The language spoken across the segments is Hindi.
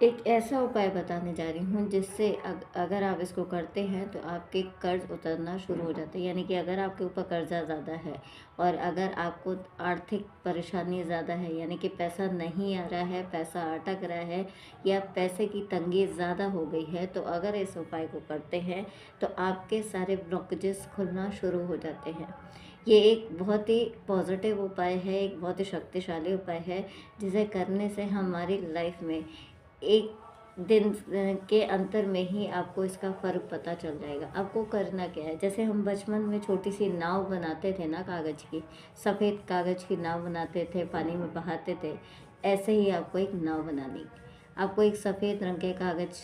एक ऐसा उपाय बताने जा रही हूँ जिससे अगर आप इसको करते हैं तो आपके कर्ज उतरना शुरू हो जाते हैं। यानी कि अगर आपके ऊपर कर्जा ज़्यादा है और अगर आपको आर्थिक परेशानी ज़्यादा है, यानी कि पैसा नहीं आ रहा है, पैसा अटक रहा है या पैसे की तंगी ज़्यादा हो गई है, तो अगर इस उपाय को करते हैं तो आपके सारे ब्लॉकेजेस खुलना शुरू हो जाते हैं। ये एक बहुत ही पॉजिटिव उपाय है, एक बहुत ही शक्तिशाली उपाय है, जिसे करने से हमारी लाइफ में एक दिन के अंतर में ही आपको इसका फ़र्क पता चल जाएगा। आपको करना क्या है, जैसे हम बचपन में छोटी-सी नाव बनाते थे ना कागज़ की, सफ़ेद कागज़ की नाव बनाते थे, पानी में बहाते थे, ऐसे ही आपको एक नाव बनानी है। आपको एक सफ़ेद रंग के कागज़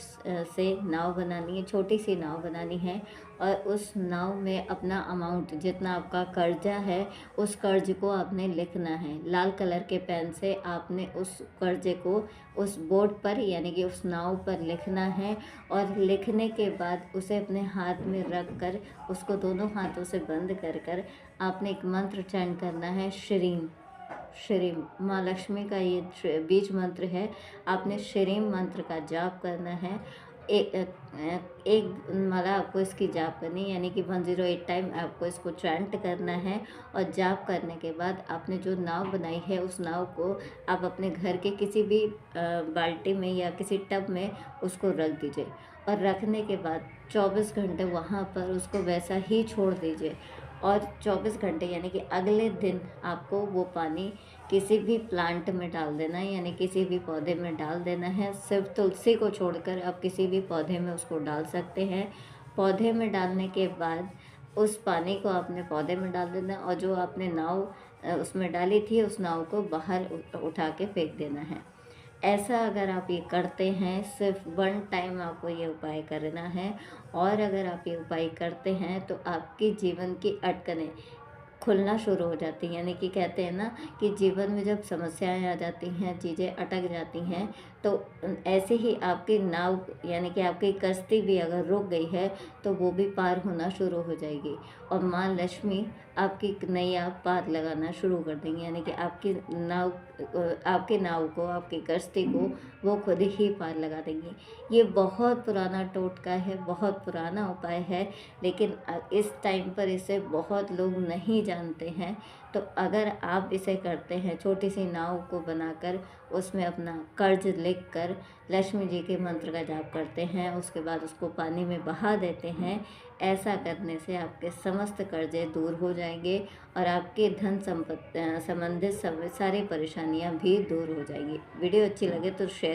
से नाव बनानी है, छोटी-सी नाव बनानी है और उस नाव में अपना अमाउंट जितना आपका कर्ज़ा है, उस कर्ज़ को आपने लिखना है। लाल कलर के पेन से आपने उस कर्ज़े को उस बोर्ड पर यानी कि उस नाव पर लिखना है और लिखने के बाद उसे अपने हाथ में रख कर उसको दोनों हाथों से बंद कर कर आपने एक मंत्र चैंट करना है, श्रीम श्रीम। माँ लक्ष्मी का ये बीज मंत्र है। आपने श्रीम मंत्र का जाप करना है। एक माला आपको इसकी जाप करनी है, यानी कि 108 टाइम आपको इसको चैंट करना है और जाप करने के बाद आपने जो नाव बनाई है उस नाव को आप अपने घर के किसी भी बाल्टी में या किसी टब में उसको रख दीजिए और रखने के बाद 24 घंटे वहाँ पर उसको वैसा ही छोड़ दीजिए और 24 घंटे यानी कि अगले दिन आपको वो पानी किसी भी प्लांट में डाल देना है, यानी किसी भी पौधे में डाल देना है। सिर्फ तुलसी को छोड़कर आप किसी भी पौधे में उसको डाल सकते हैं। पौधे में डालने के बाद उस पानी को आपने पौधे में डाल देना और जो आपने नाव उसमें डाली थी उस नाव को बाहर उठा के फेंक देना है। ऐसा अगर आप ये करते हैं, सिर्फ 1 टाइम आपको ये उपाय करना है और अगर आप ये उपाय करते हैं तो आपके जीवन की अटकनें खुलना शुरू हो जाती हैं। यानी कि कहते हैं ना कि जीवन में जब समस्याएँ आ जाती हैं, चीज़ें अटक जाती हैं, तो ऐसे ही आपकी नाव यानी कि आपकी कश्ती भी अगर रुक गई है, तो वो भी पार होना शुरू हो जाएगी और माँ लक्ष्मी आपकी नैया पार लगाना शुरू कर देंगी। यानी कि आपकी नाव को, आपकी कश्ती को वो खुद ही पार लगा देंगी। ये बहुत पुराना टोटका है, बहुत पुराना उपाय है, लेकिन इस टाइम पर इसे बहुत लोग नहीं जानते हैं। तो अगर आप इसे करते हैं, छोटी सी नाव को बनाकर उसमें अपना कर्ज लिख कर लक्ष्मी जी के मंत्र का जाप करते हैं, उसके बाद उसको पानी में बहा देते हैं। ऐसा करने से आपके समस्त कर्जे दूर हो जाएंगे और आपके धन संपत्ति संबंधित सारी परेशानियां भी दूर हो जाएगी। वीडियो अच्छी लगे तो शेयर